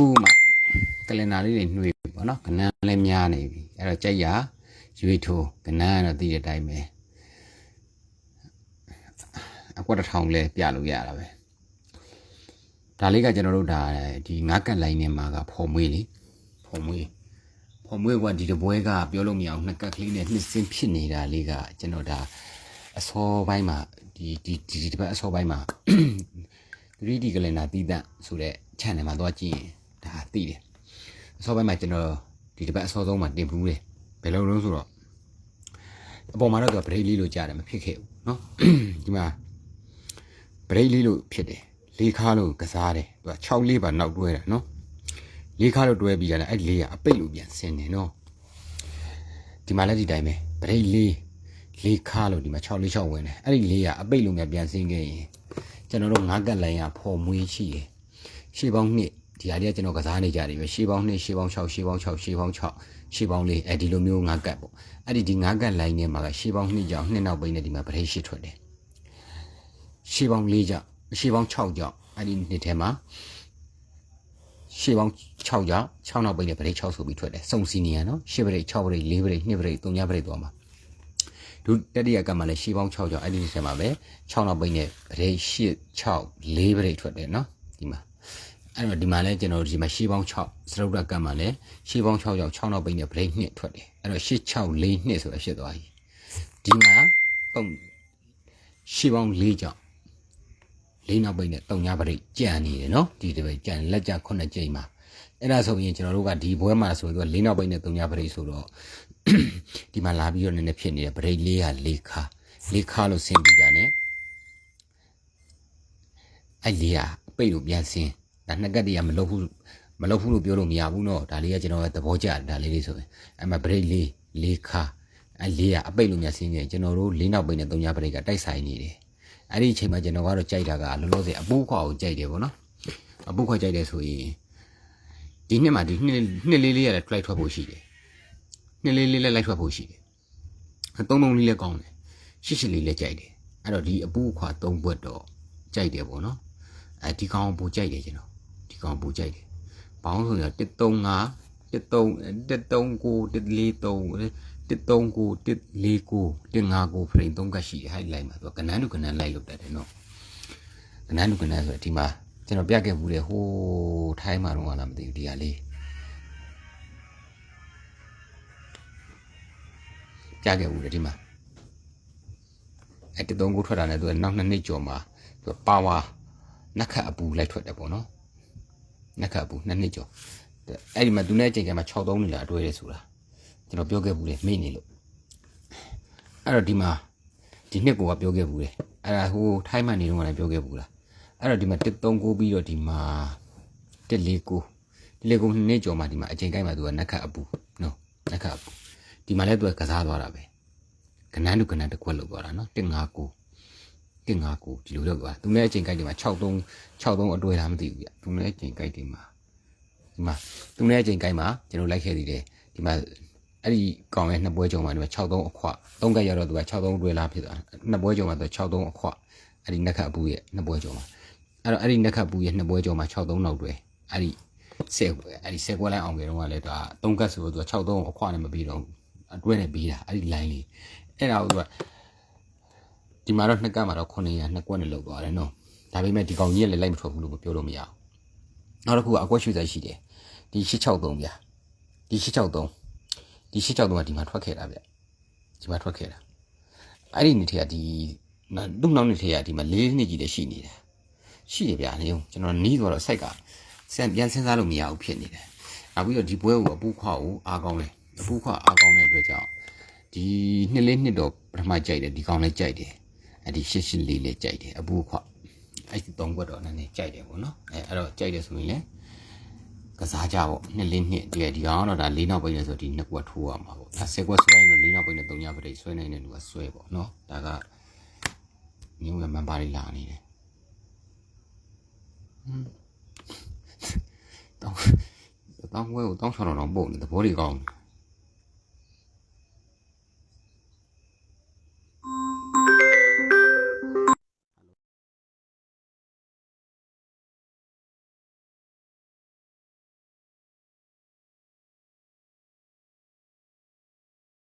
mà cái lên nào đi nuôi bọn nó cái nan lên nhà này rồi trái giá duy thù cái nan là đi ở đây mẹ qua đặt hồng lên bia lụi là vậy ta lấy cái cho nó đâu đà thì ngã cái này mà gặp phô mui qua đi được bôi cái biểu lộ miệng nó cái này nó xem phim này là lấy cái cho nó đà so bay mà đi bắt so bay mà đi cái này là đi đã số đấy cha này mà多钱đã đi đấy so bay mà cho nó đi bắt so giống mà điểm đúng đấy phải lâu lâu rồi bỏ mà nó được phải lý lối cha này mà phê khều nó nhưng mà phải lý lối phê đấy lý khá luôn cái啥đấy và cháu lý bà nào đuôi nó lý khá luôn đuôi bây giờ là ai lý à bây lúc biển sen này nó thì mà là đi đây mày phải lý khá luôn thì mà cháu lý cháu quên này ai lý à bây lúc biển sen cái cho nó luôn ngã cái này à phô mui chi bóng nè thì ai đi cho nó cái啥này ra đi chi bóng nè chi bóng cháu lý ai đi luôn miêu ngã cái bộ ai đi ngã cái này nè mà chi bóng nè giờ nè nào bây giờ thì mà phải chi thôi đấy chi bóng lý giờ chi bóng cháu giờ ai đi như thế mà chi bóng cháu giờ cháu nào bây giờ phải cháu số bị thôi đấy song xin nhỉ nó chi bây cháu bây lý bây nè bây tung nhà bây đó mà đúng cái đi cái mà là chi bóng cháu giờ ai đi như thế mà bé cháu nào bây giờ phải chi cháu lý bây thôi đấy nó thì mà anh nói đi mà lấy cho nó gì mà chi bóng cháu sau đó cái mà lấy chi bóng cháu giờ cháu nào bây giờ phải nè thôi đấy anh nói chi cháu lý nè số là chi đó ai đi mà không chi bóng lý giờ lý nào bây giờ tông nhà bari chả nè nó thì vậy chả là chả con là chơi màအဲ့ဒါဆိုရင်ကျွန်တော်တို့ကဒီဘွဲမှာဆိုတော့လေးနောက်ပိုင်းနဲ့3ညပရိဆိုတော့ဒီမှာလာပြီးတော့နည်းနည်းဖြစ်နေတယ်ပရိလေးဟာလေးခါလို့ဆင်းပြီးကြတယ်အဲ့လေးဟာပိတ်လို့ပြန်ဆင်းဒါနှစ်ကတ်တည်းကမလုပ်ဘူးလို့ပြောလို့မရဘူးเนาะဒါလေးကကျွန်တော်သဘောကျတယ်ဒါလေးဆိုရင်အဲ့မှာပရိလေးခါအဲ့လေးကအပိတ်လို့ပြန်ဆင်းနေကျွန်တော်တို့လေးနောက်ပိုင်းနဲ့3ညပရိကတိုက်ဆိုင်နေတယ်အဲ့ဒီအချိန်မှာကျွန်တော်ကတော့ကြိုက်တာကလောလောဆယ်အပူခွာကိုကြိုက်တယ်ပေါ့နော်အပူခွာကြိုက်တယ်ဆိုရင်ဒီနှစ်မှာဒီနှစ်လေးရတဲ့ flight ထွက်ဖို့ရှိတယ်နှစ်လေးလည်းလိုက်ထွက်ဖို့ရှိတယ်သုံးလေးလည်းကောင်းတယ်ရှစ်လေးလည်းကြိုက်တယ်အဲ့တော့ဒီအပူခွာ3ဘွက်တော့ကြိုက်တယ်ပေါ့နော်ဒီကောင်ပူကြိုက်တယ်ကျွန်တော်ဒီကောင်ပူကြိုက်တယ်ဘောင်းဆိုရင်135 139 frame 3ကရှိတယ်ဟိုက်လိုက်မှာသူကနန်းတူလိုက်လို့တတ်တယ်နော်ကနန်းတူဆိုတော့ဒီမှာကျွန်တော်ပြခဲ့ဘူးလေဟိုးထိုင်းမှာတော့လားမသိဘူးဒီဟာလေးပြခဲ့ဘူးလေဒီမှာ139ထွက်တာနဲ့သူကနောက်2နှစ်ကျော်မှာသူကပါဝါနက်ခတ်အပူလိုက်ထွက်တယ်ပေါ့နော်နက်ခတ်အပူ2နှစ်ကျော်အဲ့ဒီမှာသူနဲ့အချိန်ကမှ63နေလာအတွဲတယ်ဆိုတာကျွန်တော်ပြောခဲ့ဘူးလေမေ့နေလို့အဲ့တော့ဒီမှာဒီနှစ်ကိုကပြောခဲ့ဘူးလေအဲ့ဒါဟိုထိုင်းမှနေတော့လည်းပြောခဲ့ဘူးလားအဲ့တော့ဒီမှာ139ပြီးတော့ဒီမှာ149နှစ်ကျော်မှဒီမှာအချိန်ကိုက်မှသူကနက်ခတ်အပူနော်နက်ခတ်အပူဒီမှာလည်းသူကကစားသွားတာပဲကနန်းတစ်ခွက်လောက်သွားတာနော်159ဒီလိုလောက်သွားသူနဲ့အချိန်ကိုက်ဒီမှာ63အတွဲလားမသိဘူးဗျသူနဲ့အချိန်ကိုက်ဒီမှာသူနဲ့အချိန်ကိုက်မှာကျွန်တော်လိုက်ခဲ့သေးတယ်ဒီမှာအဲ့ဒီကောင်ရဲ့နှစ်ပွဲကြုံမှာဒီမှာ63အခွ3ကက်ရတော့သူက63တွဲလားဖြစ်သွားနှစ်ပွဲကြုံမှာသူ63အခွအဲ့ဒီနက်ခတ်အပူရဲ့နှစ်ပွဲကြုံမှာအဲ့တော့အဲ့ဒီနက်ခတ်ပူရဲ့နှစ်ပွဲကြုံမှာ63နောက်တွဲအဲ့ဒီ10ပွဲလိုက်အောင်ကြတော့ကလည်းဒါ3ကက်ဆိုတော့သူက63အခွနဲ့မပြီးတော့အတွဲနဲ့ပြီးတာအဲ့ဒီ line လေးအဲ့ဒါကိုသူကဒီမှာတော့နှစ်ကက်မှာတော့900နှစ်ကွက်နဲ့လောက်သွားတယ်နော်ဒါပေမဲ့ဒီကောင်ကြီးကလည်းလိုက်မထွက်ဘူးလို့ပြောလို့မရအောင်နောက်တစ်ခုကအကွက်ရွှေဆိုင်ရှိတယ်ဒီ863ဗျာဒီ863ကဒီမှာထွက်ခဲ့တာဗျဒီမှာထွက်ခဲ့တာအဲ့ဒီနေ့ထက်ကဒီလူနောက်နေ့ထက်ကဒီမှာ4နှစ်ကြီးလည်းရှိနေတယ်ရှိတယ်ဗျာနေကျွန်တော်နီးသွားတော့စိုက်ကပြန်စဉ်းစားလို့မရဘူးဖြစ်နေတယ်နောက်ပြီးတော့ဒီပွဲကိုအပူခွာကိုအားကောင်းတယ်အပူခွာအားကောင်းတဲ့အတွက်ကြောင့်ဒီနှစ်တော့ပထမကြိုက်တယ်ဒီကောင်လည်းကြိုက်တယ်အဲ့ဒီ8လည်းကြိုက်တယ်အပူခွာအဲ့ဒီ3ဘွက်တော့နည်းနည်းကြိုက်တယ်ပေါ့နော်အဲ့တော့ကြိုက်တယ်ဆိုရင်လည်းကစားကြပေါ့ဒီကောင်တော့ဒါ4နောက်ပိတ်နေဆိုဒီ2ကွက်ထိုးရမှာပေါ့ဒါ10ကွက်ဆွဲရင်တော့4နောက်ပိတ်နဲ့3ညပရိတ်ဆွဲနိုင်တဲ့လူကဆွဲပေါ့နော်ဒါကမျိုးမန်ပါလေးလာနေတယ်တောင်းဝဲကိုတောင်းချောင်းတော့ပို့နေသဘောတွေကောင်း